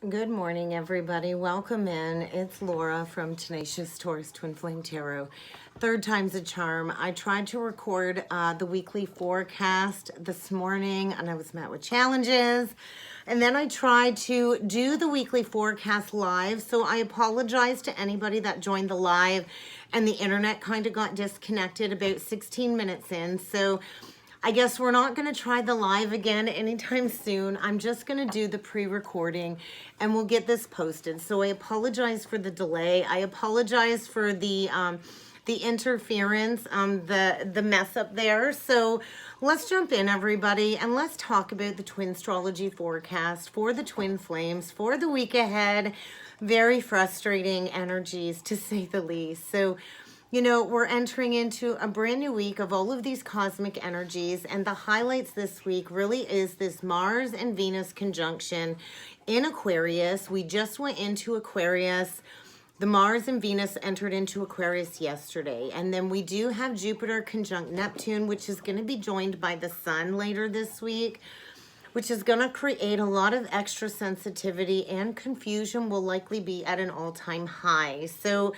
Good morning, everybody. Welcome in. It's Laura from Tenacious Taurus Twin Flame Tarot. Third time's a charm. I tried to record the weekly forecast this morning, and I was met with challenges. And then I tried to do the weekly forecast live. So I apologize to anybody that joined the live, and the internet kind of got disconnected about 16 minutes in. So I guess we're not going to try the live again anytime soon. I'm just going to do the pre-recording and we'll get this posted. So I apologize for the delay. I apologize for the interference, the mess up there. So let's jump in, everybody, and let's talk about the twin astrology forecast for the twin flames for the week ahead. Very frustrating energies, to say the least. So you know, we're entering into a brand new week of all of these cosmic energies, and the highlights this week really is this Mars and Venus conjunction in Aquarius. We just went into Aquarius. The Mars and Venus entered into Aquarius yesterday, and then we do have Jupiter conjunct Neptune, which is going to be joined by the Sun later this week, which is going to create a lot of extra sensitivity, and confusion will likely be at an all-time high. So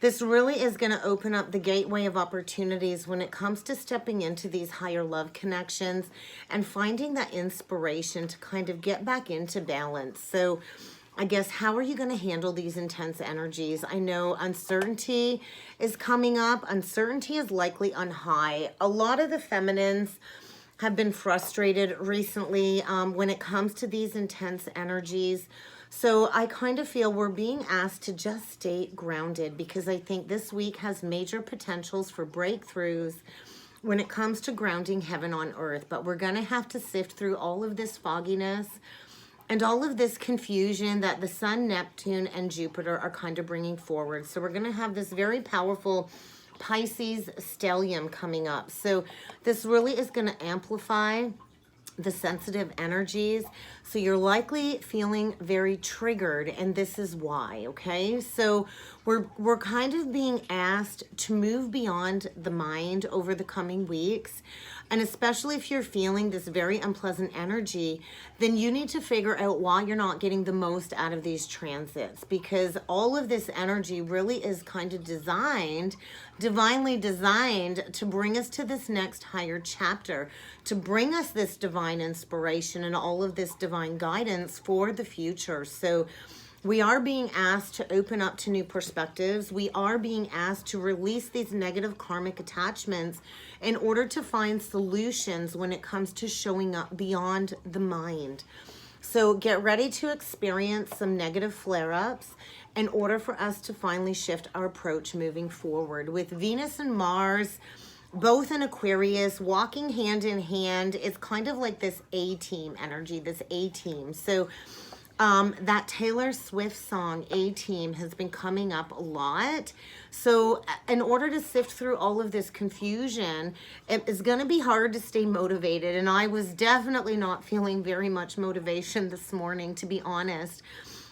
this really is going to open up the gateway of opportunities when it comes to stepping into these higher love connections and finding that inspiration to kind of get back into balance. So I guess, how are you going to handle these intense energies? I know uncertainty is coming up. Uncertainty is likely on high. A lot of the feminines have been frustrated recently when it comes to these intense energies. So I kind of feel we're being asked to just stay grounded, because I think this week has major potentials for breakthroughs when it comes to grounding heaven on earth. But we're going to have to sift through all of this fogginess and all of this confusion that the Sun, Neptune, and Jupiter are kind of bringing forward. So we're going to have this very powerful Pisces stellium coming up. So this really is going to amplify the sensitive energies. So you're likely feeling very triggered, and this is why, okay? So we're kind of being asked to move beyond the mind over the coming weeks. And especially if you're feeling this very unpleasant energy, then you need to figure out why you're not getting the most out of these transits, because all of this energy really is kind of designed, divinely designed, to bring us to this next higher chapter, to bring us this divine inspiration and all of this divine guidance for the future. So we are being asked to open up to new perspectives. We are being asked to release these negative karmic attachments in order to find solutions when it comes to showing up beyond the mind. So get ready to experience some negative flare-ups in order for us to finally shift our approach moving forward. With Venus and Mars both in Aquarius, walking hand in hand, it's kind of like this A-team energy, this A-team. So that Taylor Swift song, A-Team, has been coming up a lot. So in order to sift through all of this confusion, it is going to be hard to stay motivated. And I was definitely not feeling very much motivation this morning, to be honest.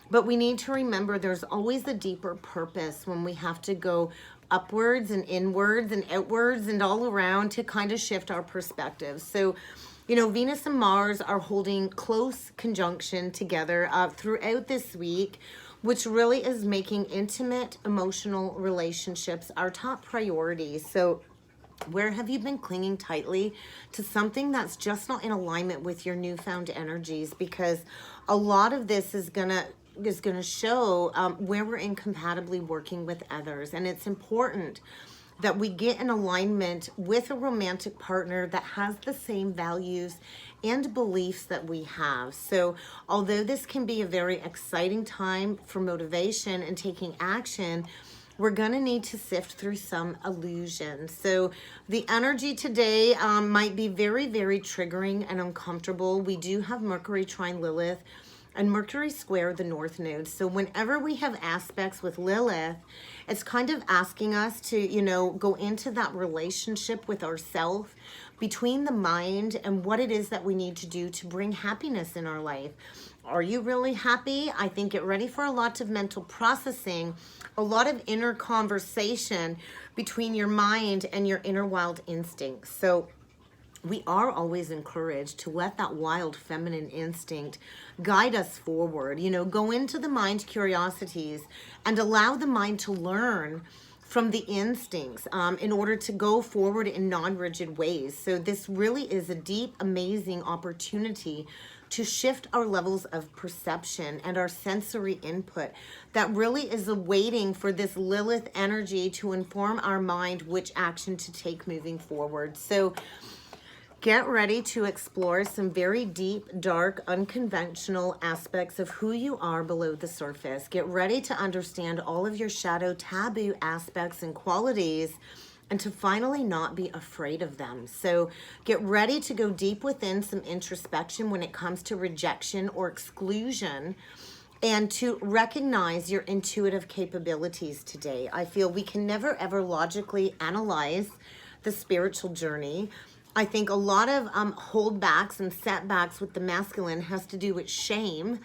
But we need to remember there's always a deeper purpose when we have to go upwards and inwards and outwards and all around to kind of shift our perspective. So, you know, Venus and Mars are holding close conjunction together throughout this week, which really is making intimate emotional relationships our top priority. So where have you been clinging tightly to something that's just not in alignment with your newfound energies? Because a lot of this is gonna show where we're incompatibly working with others. And it's important that we get in alignment with a romantic partner that has the same values and beliefs that we have. So although this can be a very exciting time for motivation and taking action, we're going to need to sift through some illusions. So the energy today might be very, very triggering and uncomfortable. We do have Mercury trine Lilith and Mercury square the North Node. So whenever we have aspects with Lilith, it's kind of asking us to, you know, go into that relationship with ourselves, between the mind and what it is that we need to do to bring happiness in our life. Are you really happy? I think get ready for a lot of mental processing, a lot of inner conversation between your mind and your inner wild instincts. So we are always encouraged to let that wild feminine instinct guide us forward. You know, go into the mind curiosities and allow the mind to learn from the instincts in order to go forward in non-rigid ways. So this really is a deep, amazing opportunity to shift our levels of perception and our sensory input that really is awaiting for this Lilith energy to inform our mind which action to take moving forward. So get ready to explore some very deep, dark, unconventional aspects of who you are below the surface. Get ready to understand all of your shadow taboo aspects and qualities and to finally not be afraid of them. So get ready to go deep within some introspection when it comes to rejection or exclusion and to recognize your intuitive capabilities today. I feel we can never ever logically analyze the spiritual journey. I think a lot of holdbacks and setbacks with the masculine has to do with shame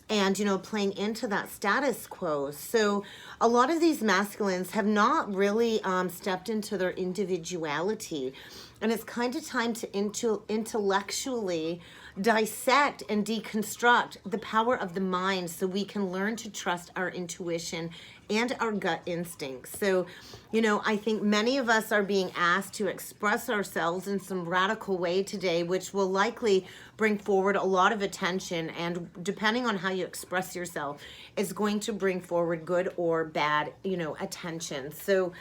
and, you know, playing into that status quo. So a lot of these masculines have not really stepped into their individuality. And it's kind of time to intellectually dissect and deconstruct the power of the mind so we can learn to trust our intuition and our gut instincts. So, you know, I think many of us are being asked to express ourselves in some radical way today, which will likely bring forward a lot of attention. And depending on how you express yourself, is going to bring forward good or bad, you know, attention. So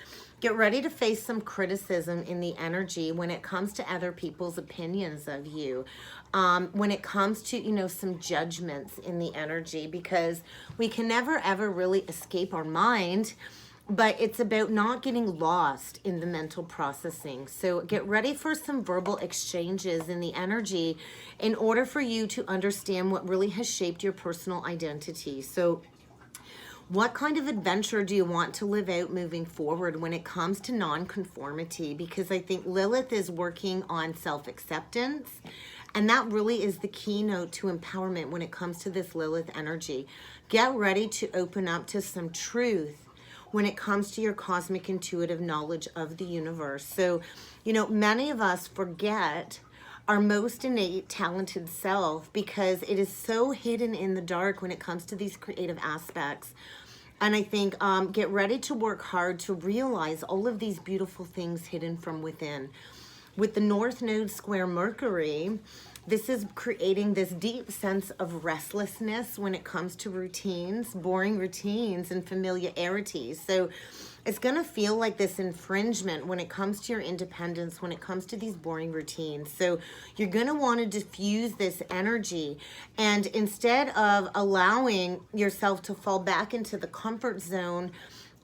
get ready to face some criticism in the energy when it comes to other people's opinions of you. When it comes to, you know, some judgments in the energy, because we can never ever really escape our mind, but it's about not getting lost in the mental processing. So get ready for some verbal exchanges in the energy in order for you to understand what really has shaped your personal identity. So what kind of adventure do you want to live out moving forward when it comes to non-conformity? Because I think Lilith is working on self-acceptance, and that really is the keynote to empowerment when it comes to this Lilith energy. Get ready to open up to some truth when it comes to your cosmic intuitive knowledge of the universe. So, you know, many of us forget our most innate talented self because it is so hidden in the dark when it comes to these creative aspects. And I think get ready to work hard to realize all of these beautiful things hidden from within. With the North Node square Mercury, this is creating this deep sense of restlessness when it comes to routines, boring routines and familiarities. So it's going to feel like this infringement when it comes to your independence, when it comes to these boring routines. So you're going to want to diffuse this energy. And instead of allowing yourself to fall back into the comfort zone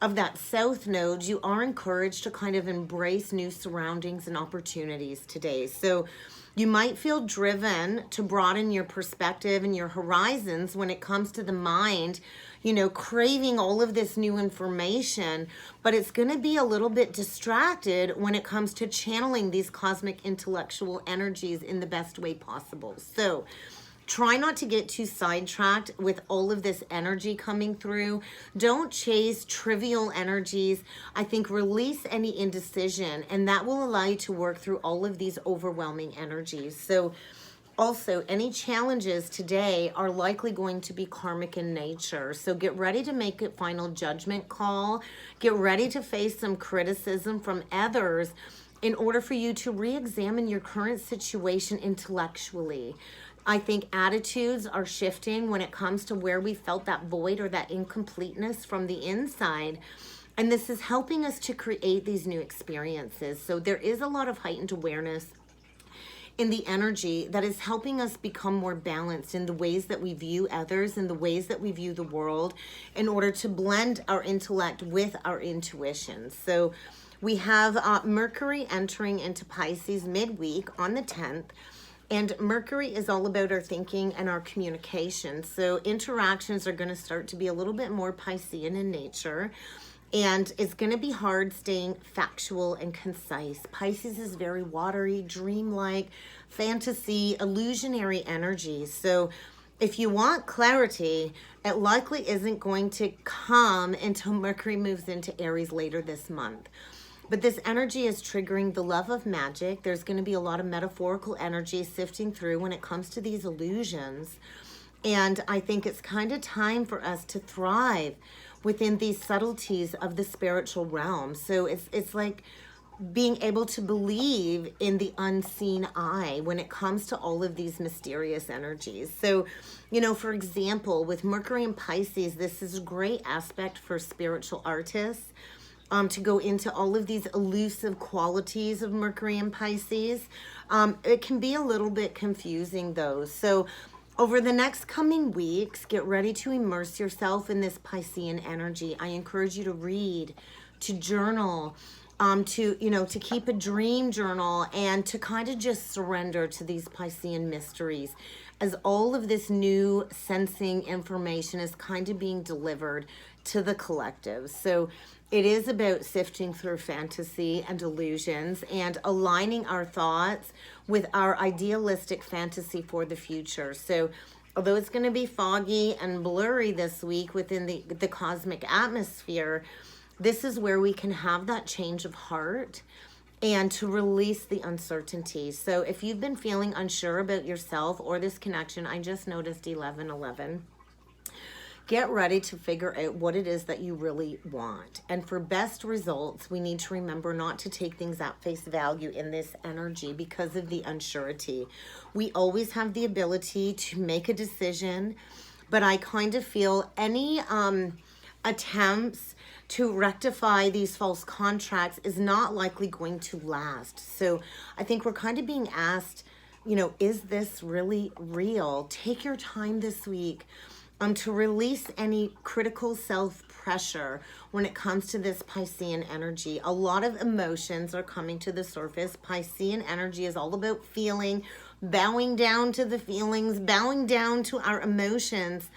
of that South Node, you are encouraged to kind of embrace new surroundings and opportunities today. So you might feel driven to broaden your perspective and your horizons when it comes to the mind, you know, craving all of this new information, but it's going to be a little bit distracted when it comes to channeling these cosmic intellectual energies in the best way possible. So try not to get too sidetracked with all of this energy coming through. Don't chase trivial energies. I think release any indecision, and that will allow you to work through all of these overwhelming energies. So also, any challenges today are likely going to be karmic in nature. So get ready to make a final judgment call. Get ready to face some criticism from others in order for you to re-examine your current situation intellectually. I think attitudes are shifting when it comes to where we felt that void or that incompleteness from the inside. And this is helping us to create these new experiences. So there is a lot of heightened awareness in the energy that is helping us become more balanced in the ways that we view others and the ways that we view the world in order to blend our intellect with our intuition. So we have Mercury entering into Pisces midweek on the 10th. And Mercury is all about our thinking and our communication. So interactions are going to start to be a little bit more Piscean in nature. And it's going to be hard staying factual and concise. Pisces is very watery, dreamlike, fantasy, illusionary energy. So if you want clarity, it likely isn't going to come until Mercury moves into Aries later this month. But this energy is triggering the love of magic. There's going to be a lot of metaphorical energy sifting through when it comes to these illusions. And I think it's kind of time for us to thrive within these subtleties of the spiritual realm. So it's like being able to believe in the unseen eye when it comes to all of these mysterious energies. So, for example, with Mercury and Pisces, this is a great aspect for spiritual artists to go into all of these elusive qualities of Mercury and Pisces. It can be a little bit confusing though. So over the next coming weeks, get ready to immerse yourself in this Piscean energy. I encourage you to read, to journal, to keep a dream journal, and to kind of just surrender to these Piscean mysteries as all of this new sensing information is kind of being delivered to the collective. So it is about sifting through fantasy and illusions and aligning our thoughts with our idealistic fantasy for the future. So although it's going to be foggy and blurry this week within the cosmic atmosphere, this is where we can have that change of heart and to release the uncertainty. So if you've been feeling unsure about yourself or this connection, I just noticed 1111. Get ready to figure out what it is that you really want. And for best results, we need to remember not to take things at face value in this energy because of the unsurety. We always have the ability to make a decision, but I kind of feel any attempts to rectify these false contracts is not likely going to last. So I think we're kind of being asked, is this really real? Take your time this week to release any critical self-pressure when it comes to this Piscean energy. A lot of emotions are coming to the surface. Piscean energy is all about feeling, bowing down to the feelings, bowing down to our emotions,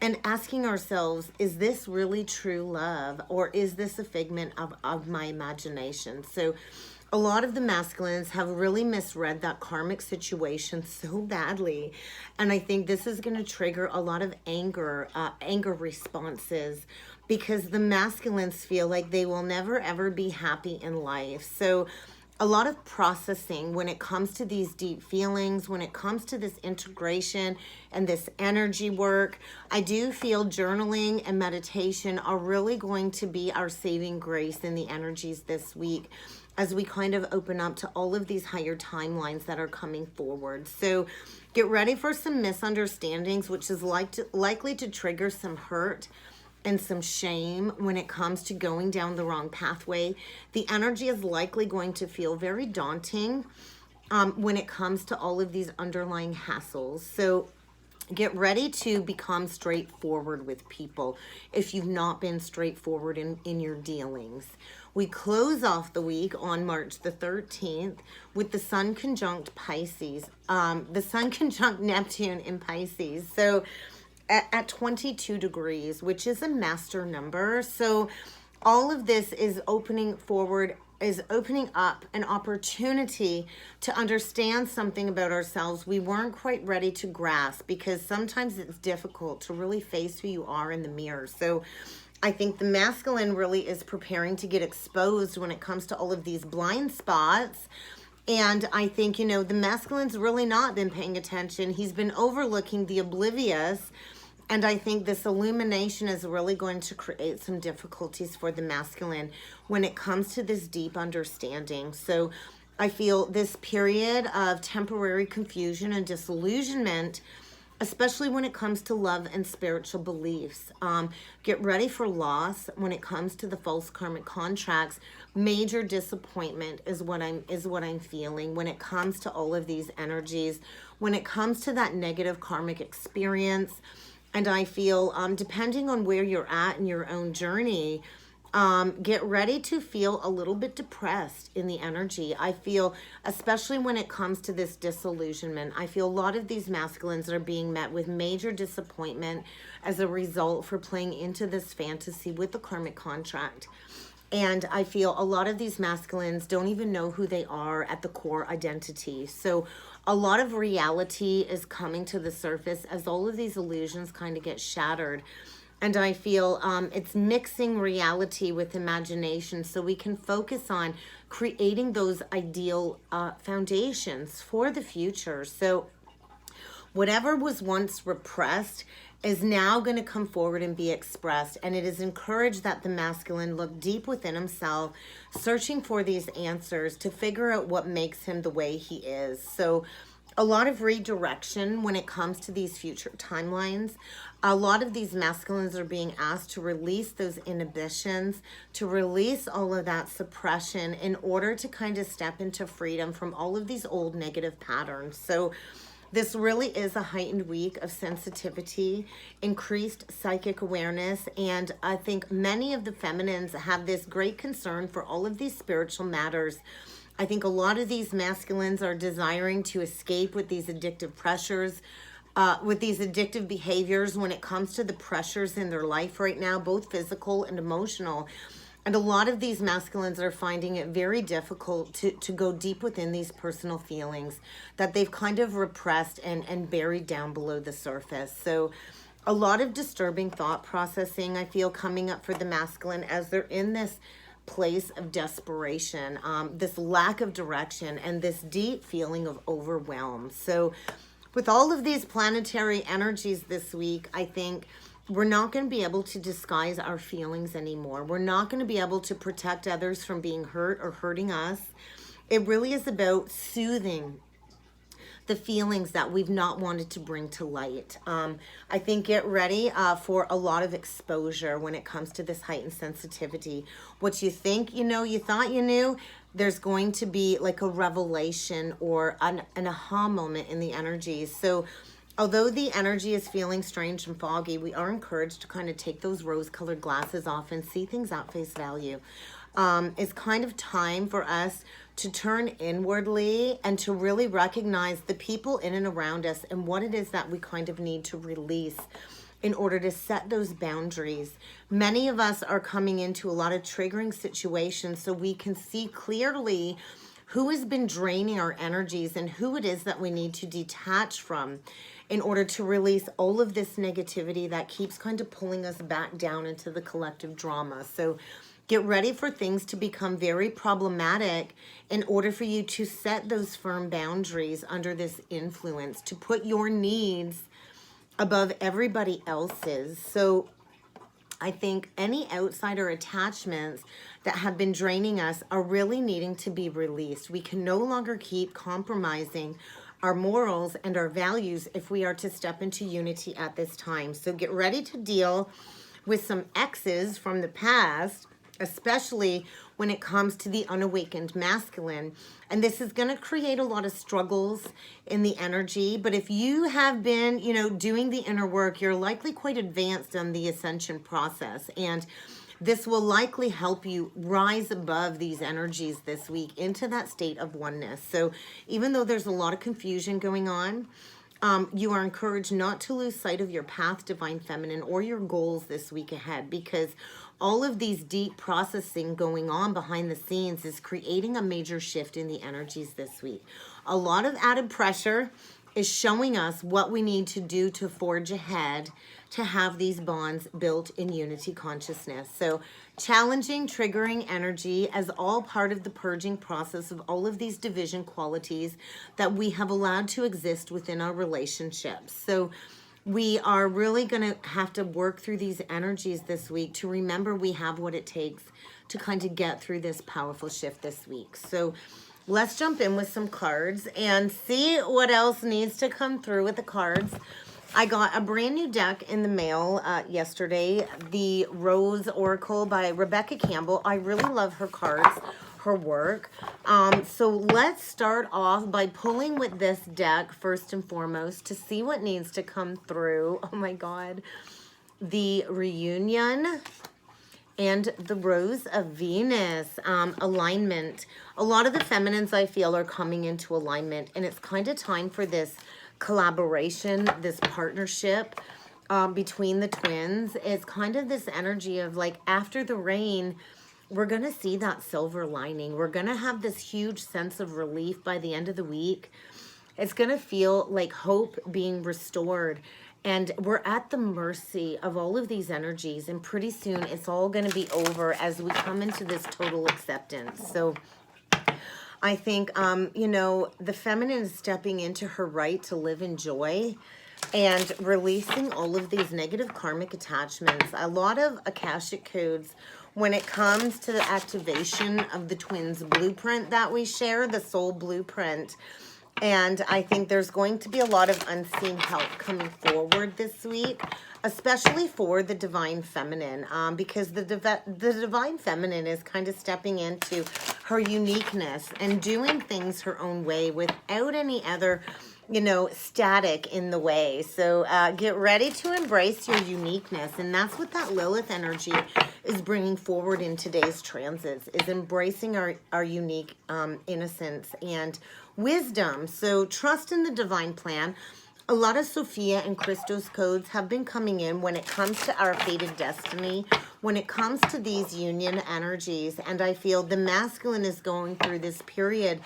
and asking ourselves, is this really true love, or is this a figment of my imagination? So a lot of the masculines have really misread that karmic situation so badly. And I think this is going to trigger a lot of anger responses, because the masculines feel like they will never ever be happy in life. So a lot of processing when it comes to these deep feelings, when it comes to this integration and this energy work. I do feel journaling and meditation are really going to be our saving grace in the energies this week as we kind of open up to all of these higher timelines that are coming forward. So get ready for some misunderstandings, which is likely to trigger some hurt and some shame when it comes to going down the wrong pathway. The energy is likely going to feel very daunting when it comes to all of these underlying hassles. So get ready to become straightforward with people if you've not been straightforward in your dealings. We close off the week on March the 13th with the Sun conjunct Pisces, the Sun conjunct Neptune in Pisces. So at 22 degrees, which is a master number. So all of this is opening up an opportunity to understand something about ourselves we weren't quite ready to grasp, because sometimes it's difficult to really face who you are in the mirror. So I think the masculine really is preparing to get exposed when it comes to all of these blind spots. And I think, the masculine's really not been paying attention. He's been overlooking the oblivious. And I think this illumination is really going to create some difficulties for the masculine when it comes to this deep understanding. So I feel this period of temporary confusion and disillusionment, especially when it comes to love and spiritual beliefs. Get ready for loss when it comes to the false karmic contracts. Major disappointment is what I'm feeling when it comes to all of these energies, when it comes to that negative karmic experience. And I feel, depending on where you're at in your own journey, get ready to feel a little bit depressed in the energy. I feel, especially when it comes to this disillusionment, I feel a lot of these masculines are being met with major disappointment as a result for playing into this fantasy with the karmic contract. And I feel a lot of these masculines don't even know who they are at the core identity. So a lot of reality is coming to the surface as all of these illusions kind of get shattered. And I feel it's mixing reality with imagination, so we can focus on creating those ideal foundations for the future. So whatever was once repressed is now going to come forward and be expressed. And it is encouraged that the masculine look deep within himself, searching for these answers to figure out what makes him the way he is. So a lot of redirection when it comes to these future timelines. A lot of these masculines are being asked to release those inhibitions, to release all of that suppression in order to kind of step into freedom from all of these old negative patterns. So this really is a heightened week of sensitivity, increased psychic awareness, and I think many of the feminines have this great concern for all of these spiritual matters. I think a lot of these masculines are desiring to escape with these addictive pressures, with these addictive behaviors when it comes to the pressures in their life right now, both physical and emotional. And a lot of these masculines are finding it very difficult to go deep within these personal feelings that they've kind of repressed and buried down below the surface. So a lot of disturbing thought processing, I feel, coming up for the masculine as they're in this place of desperation, this lack of direction, and this deep feeling of overwhelm. So with all of these planetary energies this week, I think we're not going to be able to disguise our feelings anymore. We're not going to be able to protect others from being hurt or hurting us. It really is about soothing the feelings that we've not wanted to bring to light. I think get ready for a lot of exposure when it comes to this heightened sensitivity. What you think you know, you thought you knew, there's going to be like a revelation or an aha moment in the energies. So although the energy is feeling strange and foggy, we are encouraged to kind of take those rose-colored glasses off and see things at face value. It's kind of time for us to turn inwardly and to really recognize the people in and around us and what it is that we kind of need to release in order to set those boundaries. Many of us are coming into a lot of triggering situations so we can see clearly who has been draining our energies and who it is that we need to detach from in order to release all of this negativity that keeps kind of pulling us back down into the collective drama. So get ready for things to become very problematic in order for you to set those firm boundaries under this influence, to put your needs above everybody else's. So I think any outsider attachments that have been draining us are really needing to be released. We can no longer keep compromising our morals and our values if we are to step into unity at this time. So get ready to deal with some exes from the past, especially when it comes to the unawakened masculine. And this is going to create a lot of struggles in the energy. But if you have been, doing the inner work, you're likely quite advanced on the ascension process. And this will likely help you rise above these energies this week into that state of oneness. So even though there's a lot of confusion going on, you are encouraged not to lose sight of your path, divine feminine, or your goals this week ahead, because all of these deep processing going on behind the scenes is creating a major shift in the energies this week. A lot of added pressure is showing us what we need to do to forge ahead to have these bonds built in unity consciousness. So challenging, triggering energy as all part of the purging process of all of these division qualities that we have allowed to exist within our relationships. So we are really going to have to work through these energies this week to remember we have what it takes to kind of get through this powerful shift this week. So let's jump in with some cards and see what else needs to come through with the cards. I got a brand new deck in the mail yesterday, the Rose Oracle by Rebecca Campbell. I really love her cards, her work. So let's start off by pulling with this deck first and foremost to see what needs to come through. Oh my God. The Reunion and the Rose of Venus, alignment. A lot of the feminines, I feel, are coming into alignment, and it's kind of time for this collaboration, this partnership between the twins. It's kind of this energy of like after the rain, we're going to see that silver lining. We're going to have this huge sense of relief by the end of the week. It's going to feel like hope being restored. And we're at the mercy of all of these energies. And pretty soon it's all going to be over as we come into this total acceptance. So I think, you know, the feminine is stepping into her right to live in joy and releasing all of these negative karmic attachments. A lot of Akashic codes when it comes to the activation of the twins blueprint that we share, the soul blueprint. And I think there's going to be a lot of unseen help coming forward this week, especially for the divine feminine, because the divine feminine is kind of stepping into her uniqueness and doing things her own way without any other, you know, static in the way. So get ready to embrace your uniqueness. And that's what that Lilith energy is bringing forward in today's transits, is embracing our unique innocence and wisdom. So trust in the divine plan. A lot of Sophia and Christos codes have been coming in when it comes to our fated destiny, when it comes to these union energies. And I feel the masculine is going through this period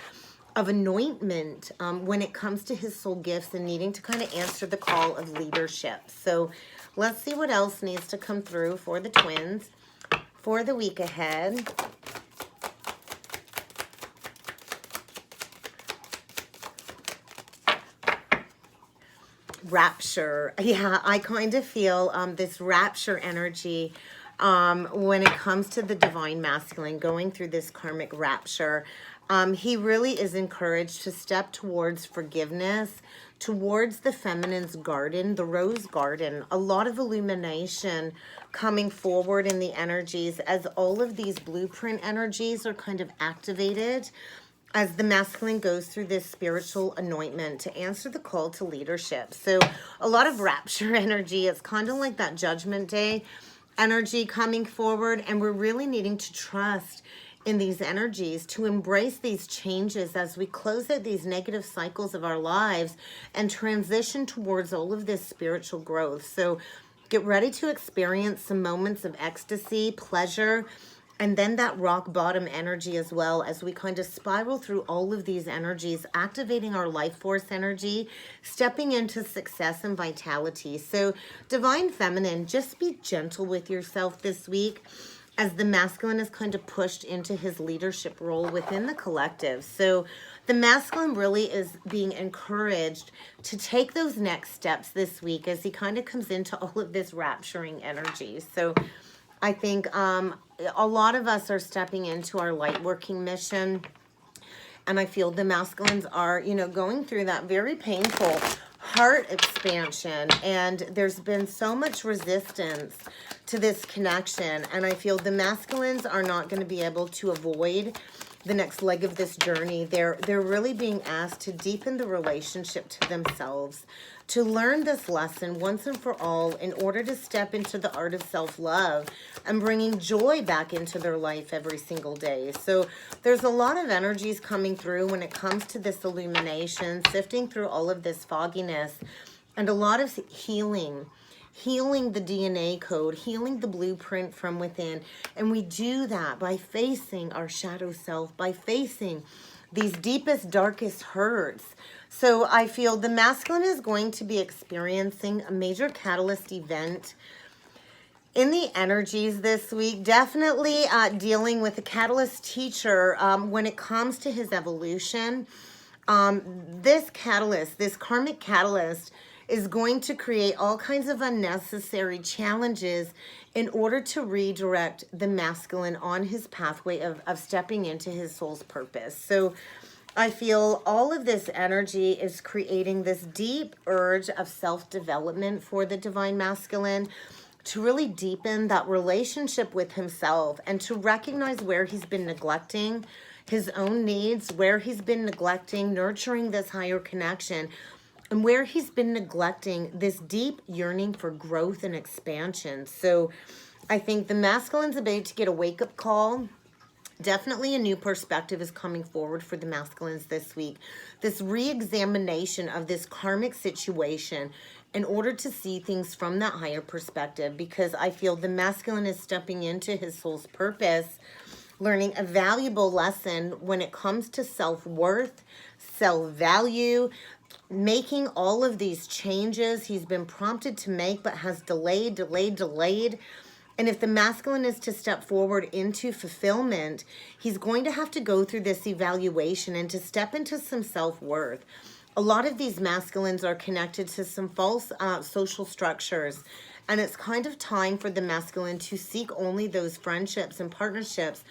of anointment when it comes to his soul gifts and needing to kind of answer the call of leadership. So let's see what else needs to come through for the twins for the week ahead. Rapture. Yeah, I kind of feel this rapture energy when it comes to the divine masculine going through this karmic rapture. He really is encouraged to step towards forgiveness, towards the feminine's garden, the rose garden. A lot of illumination coming forward in the energies as all of these blueprint energies are kind of activated as the masculine goes through this spiritual anointment to answer the call to leadership. So a lot of rapture energy. It's kind of like that judgment day energy coming forward, and we're really needing to trust in these energies to embrace these changes as we close out these negative cycles of our lives and transition towards all of this spiritual growth. So get ready to experience some moments of ecstasy, pleasure, and then that rock bottom energy as well, as we kind of spiral through all of these energies, activating our life force energy, stepping into success and vitality. So divine feminine, just be gentle with yourself this week as the masculine is kind of pushed into his leadership role within the collective. So the masculine really is being encouraged to take those next steps this week as he kind of comes into all of this rapturing energy. So I think a lot of us are stepping into our light working mission. And I feel the masculines are, you know, going through that very painful heart expansion. And there's been so much resistance to this connection. And I feel the masculines are not going to be able to avoid the next leg of this journey. They're really being asked to deepen the relationship to themselves, to learn this lesson once and for all in order to step into the art of self-love and bringing joy back into their life every single day. So there's a lot of energies coming through when it comes to this illumination, sifting through all of this fogginess, and a lot of healing the DNA code, healing the blueprint from within. And we do that by facing our shadow self, by facing these deepest, darkest hurts. So I feel the masculine is going to be experiencing a major catalyst event in the energies this week. Definitely dealing with a catalyst teacher when it comes to his evolution. This catalyst, this karmic catalyst, is going to create all kinds of unnecessary challenges in order to redirect the masculine on his pathway of stepping into his soul's purpose. So I feel all of this energy is creating this deep urge of self-development for the divine masculine to really deepen that relationship with himself and to recognize where he's been neglecting his own needs, where he's been neglecting nurturing this higher connection, and where he's been neglecting this deep yearning for growth and expansion. So I think the masculine's about to get a wake-up call. Definitely a new perspective is coming forward for the masculines this week. This re-examination of this karmic situation in order to see things from that higher perspective, because I feel the masculine is stepping into his soul's purpose, learning a valuable lesson when it comes to self-worth, self-value, making all of these changes he's been prompted to make, but has delayed. And if the masculine is to step forward into fulfillment, he's going to have to go through this evaluation and to step into some self-worth. A lot of these masculines are connected to some false social structures. And it's kind of time for the masculine to seek only those friendships and partnerships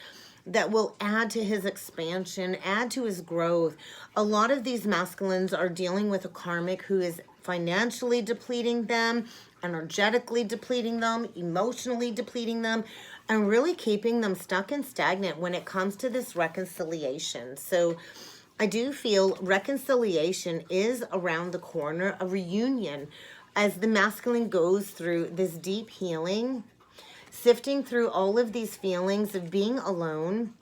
that will add to his expansion, add to his growth. A lot of these masculines are dealing with a karmic who is financially depleting them, energetically depleting them, emotionally depleting them, and really keeping them stuck and stagnant when it comes to this reconciliation. So I do feel reconciliation is around the corner, a reunion, as the masculine goes through this deep healing, sifting through all of these feelings of being alone.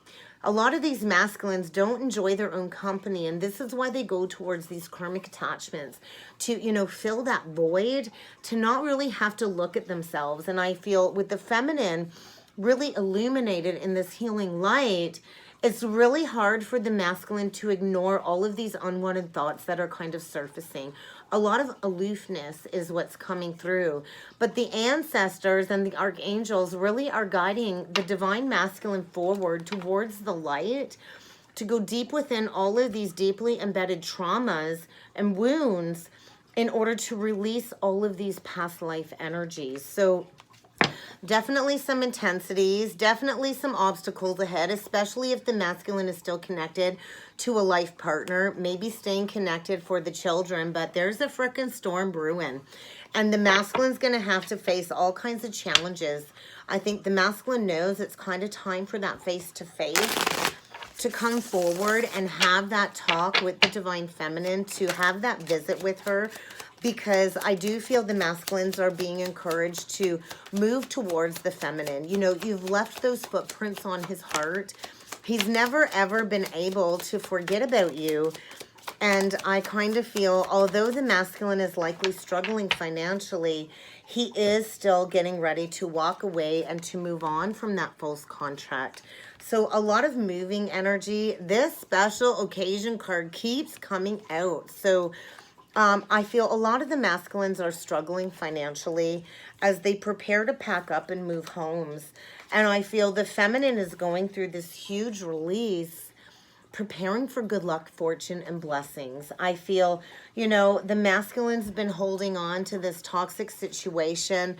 A lot of these masculines don't enjoy their own company, and this is why they go towards these karmic attachments to, you know, fill that void, to not really have to look at themselves. And I feel with the feminine really illuminated in this healing light, it's really hard for the masculine to ignore all of these unwanted thoughts that are kind of surfacing. A lot of aloofness is what's coming through. But the ancestors and the archangels really are guiding the divine masculine forward towards the light, to go deep within all of these deeply embedded traumas and wounds in order to release all of these past life energies. So definitely some intensities, definitely some obstacles ahead, especially if the masculine is still connected to a life partner, maybe staying connected for the children, but there's a frickin' storm brewing. And the masculine's going to have to face all kinds of challenges. I think the masculine knows it's kind of time for that face-to-face to come forward and have that talk with the divine feminine, to have that visit with her, because I do feel the masculines are being encouraged to move towards the feminine. You know, you've left those footprints on his heart. He's never, ever been able to forget about you. And I kind of feel, although the masculine is likely struggling financially, he is still getting ready to walk away and to move on from that false contract. So a lot of moving energy. This special occasion card keeps coming out. So I feel a lot of the masculines are struggling financially as they prepare to pack up and move homes. And I feel the feminine is going through this huge release, preparing for good luck, fortune, and blessings. I feel, you know, the masculine's been holding on to this toxic situation.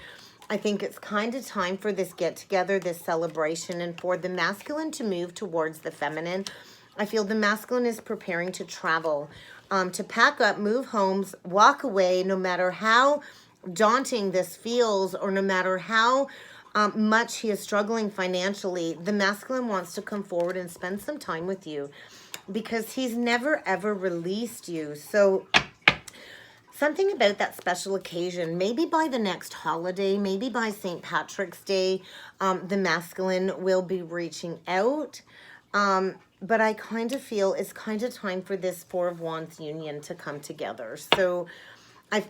I think it's kind of time for this get-together, this celebration, and for the masculine to move towards the feminine. I feel the masculine is preparing to travel, to pack up, move homes, walk away, no matter how daunting this feels or no matter how much he is struggling financially. The masculine wants to come forward and spend some time with you because he's never, ever released you. So something about that special occasion, maybe by the next holiday, maybe by St. Patrick's Day, the masculine will be reaching out. But I kind of feel it's kind of time for this Four of Wands union to come together. So,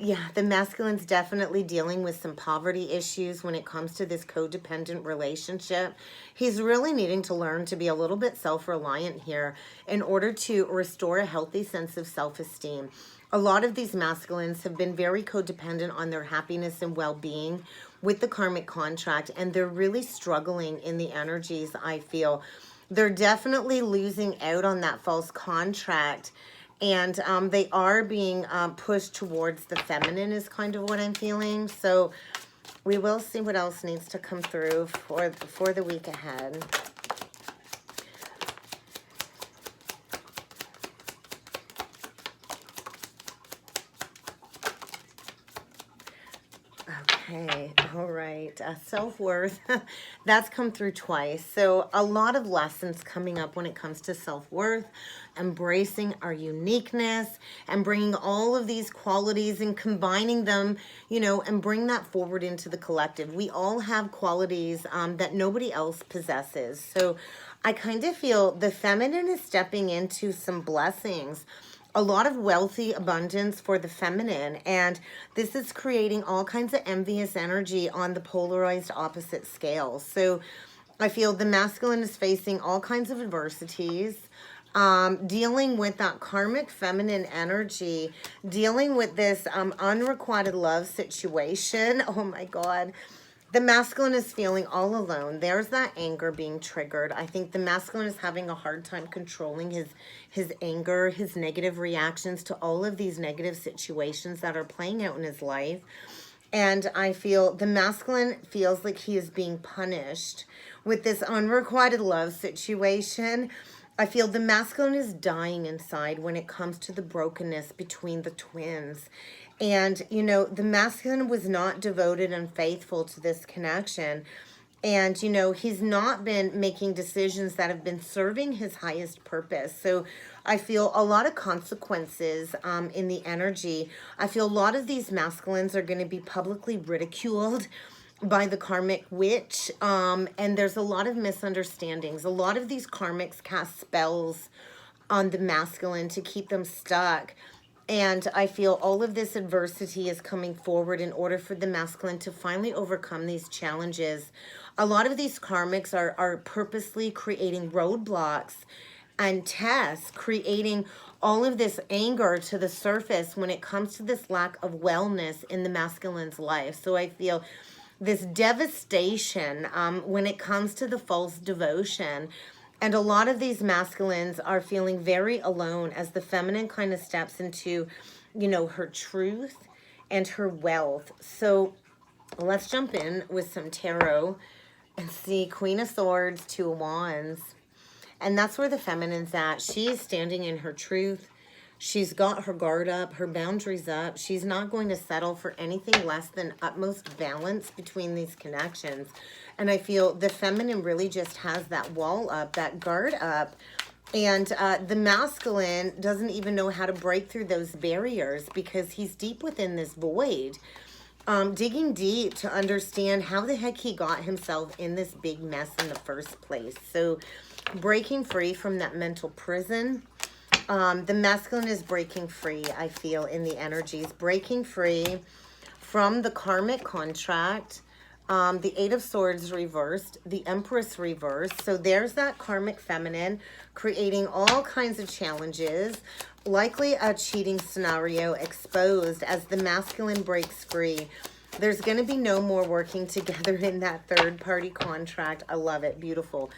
yeah, the masculine's definitely dealing with some poverty issues when it comes to this codependent relationship. He's really needing to learn to be a little bit self-reliant here in order to restore a healthy sense of self-esteem. A lot of these masculines have been very codependent on their happiness and well-being with the karmic contract, and they're really struggling in the energies, I feel. They're definitely losing out on that false contract, and they are being pushed towards the feminine is kind of what I'm feeling. So we will see what else needs to come through for the week ahead. Okay, all right. Self-worth, that's come through twice. So a lot of lessons coming up when it comes to self-worth, embracing our uniqueness and bringing all of these qualities and combining them, you know, and bring that forward into the collective. We all have qualities that nobody else possesses. So I kind of feel the feminine is stepping into some blessings, a lot of wealthy abundance for the feminine, and this is creating all kinds of envious energy on the polarized opposite scale. So I feel the masculine is facing all kinds of adversities. dealing with that karmic feminine energy, dealing with this unrequited love situation. Oh my God. The masculine is feeling all alone. There's that anger being triggered. I think the masculine is having a hard time controlling his anger, his negative reactions to all of these negative situations that are playing out in his life. And I feel the masculine feels like he is being punished with this unrequited love situation. I feel the masculine is dying inside when it comes to the brokenness between the twins. And, you know, the masculine was not devoted and faithful to this connection. And, you know, he's not been making decisions that have been serving his highest purpose. So I feel a lot of consequences in the energy. I feel a lot of these masculines are going to be publicly ridiculed by the karmic witch. And there's a lot of misunderstandings. A lot of these karmics cast spells on the masculine to keep them stuck. And I feel all of this adversity is coming forward in order for the masculine to finally overcome these challenges. A lot of these karmics are purposely creating roadblocks and tests, creating all of this anger to the surface when it comes to this lack of wellness in the masculine's life. So I feel this devastation when it comes to the false devotion. And a lot of these masculines are feeling very alone as the feminine kind of steps into, you know, her truth and her wealth. So let's jump in with some tarot and see Queen of Swords, Two of Wands. And that's where the feminine's at. She's standing in her truth. She's got her guard up, her boundaries up. She's not going to settle for anything less than utmost balance between these connections. And I feel the feminine really just has that wall up, that guard up. And the masculine doesn't even know how to break through those barriers because he's deep within this void. Digging deep to understand how the heck he got himself in this big mess in the first place. So breaking free from that mental prison. The masculine is breaking free, I feel, in the energies. Breaking free from the karmic contract. The Eight of Swords reversed. The Empress reversed. So there's that karmic feminine creating all kinds of challenges. Likely a cheating scenario exposed as the masculine breaks free. There's going to be no more working together in that third-party contract. I love it. Beautiful.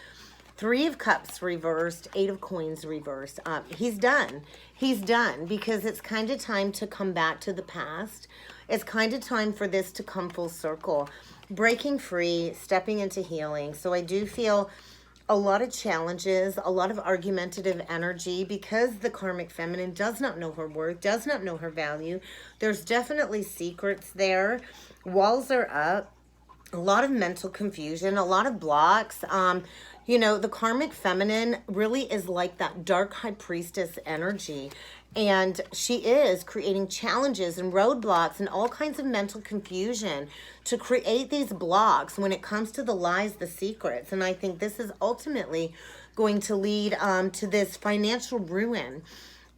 Three of Cups reversed, Eight of Coins reversed. He's done. He's done because it's kind of time to come back to the past. It's kind of time for this to come full circle. Breaking free, stepping into healing. So I do feel a lot of challenges, a lot of argumentative energy because the karmic feminine does not know her worth, does not know her value. There's definitely secrets there. Walls are up. A lot of mental confusion, a lot of blocks. You know, the karmic feminine really is like that dark high priestess energy. And she is creating challenges and roadblocks and all kinds of mental confusion to create these blocks when it comes to the lies, the secrets. And I think this is ultimately going to lead to this financial ruin.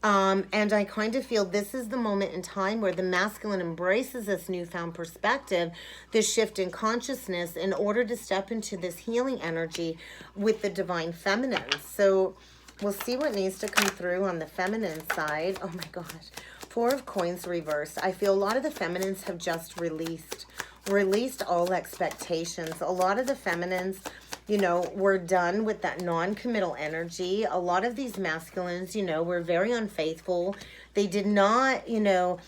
And I kind of feel this is the moment in time where the masculine embraces this newfound perspective, this shift in consciousness in order to step into this healing energy with the divine feminine. So we'll see what needs to come through on the feminine side. Oh my gosh. Four of Coins reversed. I feel a lot of the feminines have just released all expectations. A lot of the feminines, you know, we're done with that non-committal energy. A lot of these masculines, you know, were very unfaithful. They did not, you know,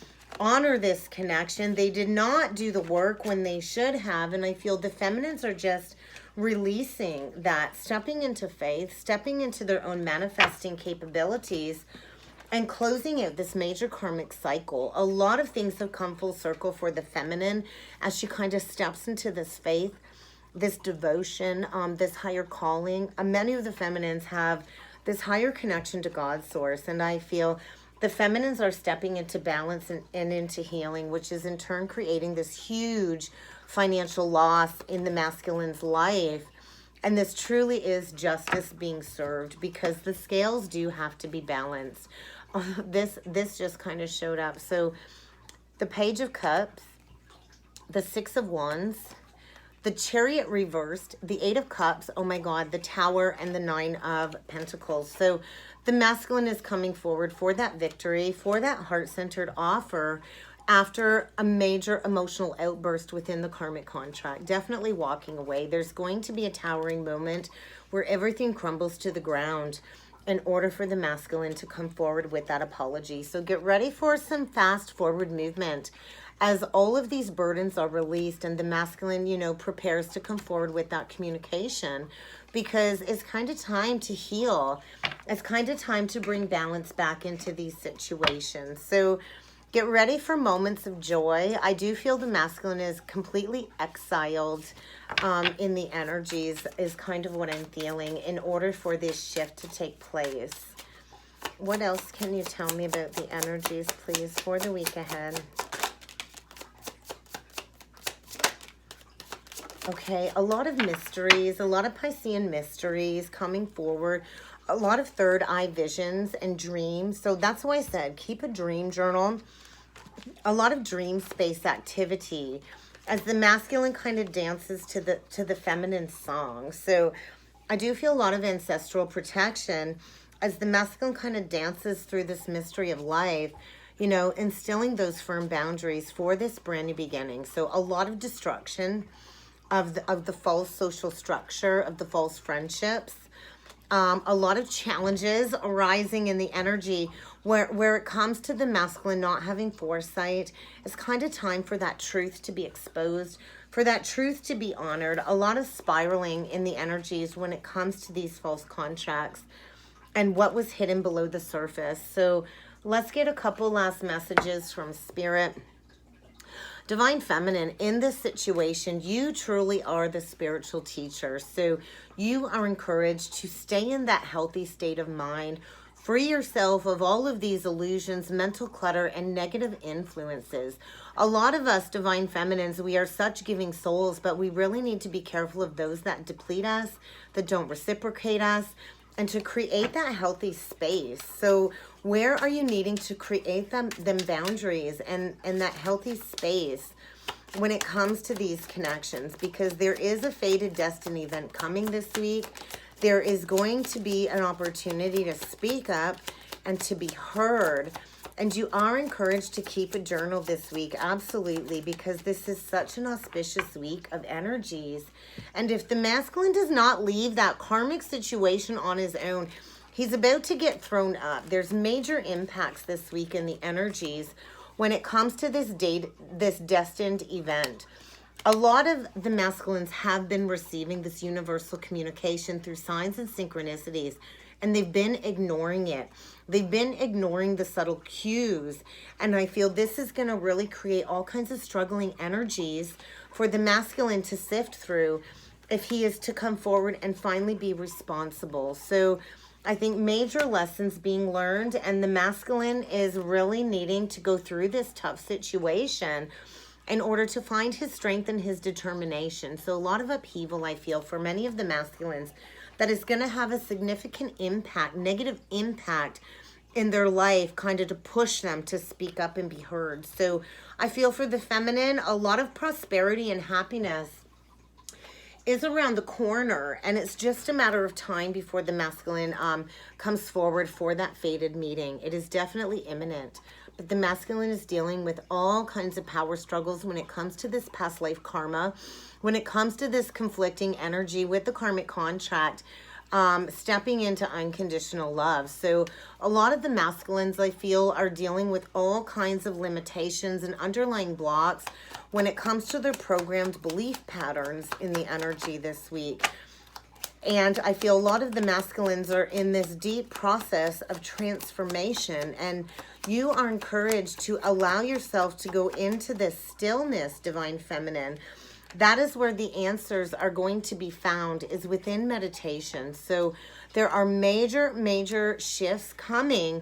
honor this connection. They did not do the work when they should have. And I feel the feminines are just releasing that, stepping into faith, stepping into their own manifesting capabilities, and closing out this major karmic cycle. A lot of things have come full circle for the feminine as she kind of steps into this faith, this devotion, this higher calling. Many of the feminines have this higher connection to God's source. And I feel the feminines are stepping into balance and into healing, which is in turn creating this huge financial loss in the masculine's life. And this truly is justice being served because the scales do have to be balanced. This just kind of showed up. So the Page of Cups, the Six of Wands, the Chariot reversed, the Eight of Cups, oh my God, the Tower, and the Nine of Pentacles. So the masculine is coming forward for that victory, for that heart-centered offer after a major emotional outburst within the karmic contract. Definitely walking away. There's going to be a towering moment where everything crumbles to the ground in order for the masculine to come forward with that apology. So get ready for some fast forward movement as all of these burdens are released and the masculine, you know, prepares to come forward with that communication, because it's kind of time to heal. It's kind of time to bring balance back into these situations. So get ready for moments of joy. I do feel the masculine is completely exiled in the energies, is kind of what I'm feeling, in order for this shift to take place. What else can you tell me about the energies, please, for the week ahead? Okay, a lot of mysteries, a lot of Piscean mysteries coming forward, a lot of third eye visions and dreams. So that's why I said keep a dream journal. A lot of dream space activity as the masculine kind of dances to the feminine song. So I do feel a lot of ancestral protection as the masculine kind of dances through this mystery of life, you know, instilling those firm boundaries for this brand new beginning. So a lot of destruction of the false social structure, of the false friendships. A lot of challenges arising in the energy where it comes to the masculine not having foresight. It's kind of time for that truth to be exposed, for that truth to be honored. A lot of spiraling in the energies when it comes to these false contracts and what was hidden below the surface. So let's get a couple last messages from Spirit. Divine Feminine, in this situation, you truly are the spiritual teacher. So you are encouraged to stay in that healthy state of mind. Free yourself of all of these illusions, mental clutter, and negative influences. A lot of us Divine Feminines, we are such giving souls, but we really need to be careful of those that deplete us, that don't reciprocate us, and to create that healthy space. So where are you needing to create them boundaries and that healthy space when it comes to these connections? Because there is a fated destiny event coming this week. There is going to be an opportunity to speak up and to be heard. And you are encouraged to keep a journal this week, absolutely, because this is such an auspicious week of energies. And if the masculine does not leave that karmic situation on his own, he's about to get thrown up. There's major impacts this week in the energies when it comes to this destined event. A lot of the masculines have been receiving this universal communication through signs and synchronicities, and they've been ignoring it. They've been ignoring the subtle cues, and I feel this is going to really create all kinds of struggling energies for the masculine to sift through if he is to come forward and finally be responsible. So I think major lessons being learned, and the masculine is really needing to go through this tough situation in order to find his strength and his determination. So a lot of upheaval, I feel, for many of the masculines, that is going to have a significant impact, negative impact in their life, kind of to push them to speak up and be heard. So I feel for the feminine, a lot of prosperity and happiness is around the corner, and it's just a matter of time before the masculine comes forward for that fated meeting. It is definitely imminent, but the masculine is dealing with all kinds of power struggles when it comes to this past life karma, when it comes to this conflicting energy with the karmic contract, stepping into unconditional love. So a lot of the masculines, I feel, are dealing with all kinds of limitations and underlying blocks when it comes to their programmed belief patterns in the energy this week. And I feel a lot of the masculines are in this deep process of transformation, and you are encouraged to allow yourself to go into this stillness, Divine Feminine. That is where the answers are going to be found, is within meditation. So there are major shifts coming,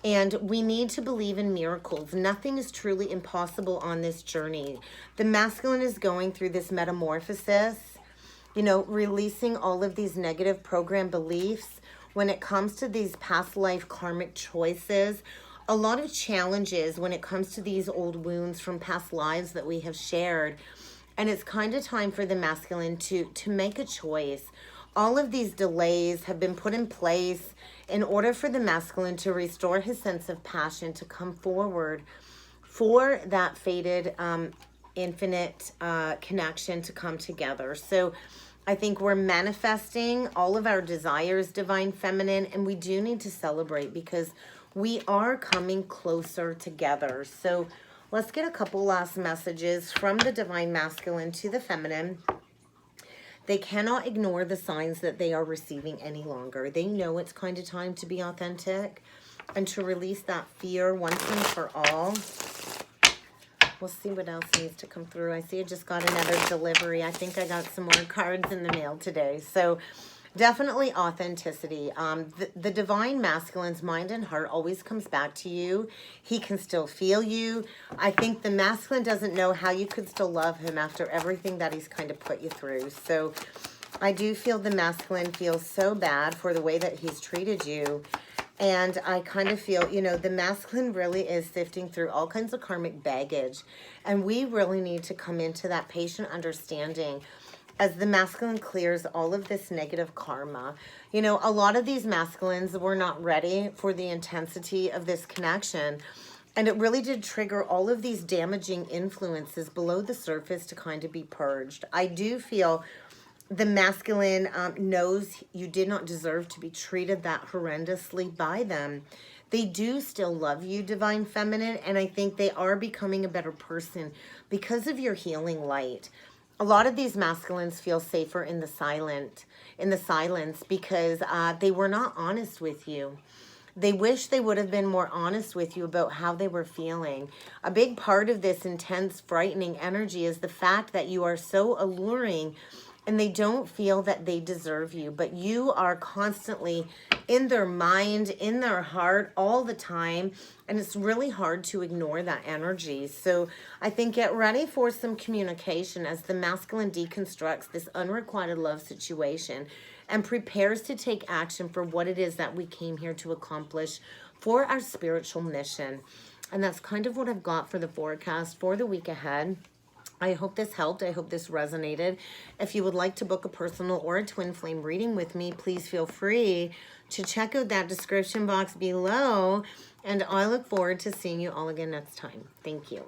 and we need to believe in miracles. Nothing is truly impossible on this journey. The masculine is going through this metamorphosis, you know, releasing all of these negative program beliefs when it comes to these past life karmic choices. A lot of challenges when it comes to these old wounds from past lives that we have shared. And it's kind of time for the masculine to make a choice. All of these delays have been put in place in order for the masculine to restore his sense of passion, to come forward for that fated infinite connection to come together. So I think we're manifesting all of our desires, divine feminine, and we do need to celebrate because we are coming closer together. So let's get a couple last messages from the divine masculine to the feminine. They cannot ignore the signs that they are receiving any longer. They know it's kind of time to be authentic and to release that fear once and for all. We'll see what else needs to come through. I see I just got another delivery. I think I got some more cards in the mail today. So definitely authenticity. The divine masculine's mind and heart always comes back to you. He can still feel you. I think the masculine doesn't know how you could still love him after everything that he's kind of put you through. So I do feel the masculine feels so bad for the way that he's treated you. And I kind of feel, you know, the masculine really is sifting through all kinds of karmic baggage. And we really need to come into that patient understanding as the masculine clears all of this negative karma. You know, a lot of these masculines were not ready for the intensity of this connection. And it really did trigger all of these damaging influences below the surface to kind of be purged. I do feel the masculine knows you did not deserve to be treated that horrendously by them. They do still love you, divine feminine, and I think they are becoming a better person because of your healing light. A lot of these masculines feel safer in the silence because they were not honest with you. They wish they would have been more honest with you about how they were feeling. A big part of this intense, frightening energy is the fact that you are so alluring and they don't feel that they deserve you, but you are constantly in their mind, in their heart all the time, and it's really hard to ignore that energy. So I think get ready for some communication as the masculine deconstructs this unrequited love situation and prepares to take action for what it is that we came here to accomplish for our spiritual mission. And that's kind of what I've got for the forecast for the week ahead. I hope this helped. I hope this resonated. If you would like to book a personal or a twin flame reading with me, please feel free to check out that description box below. And I look forward to seeing you all again next time. Thank you.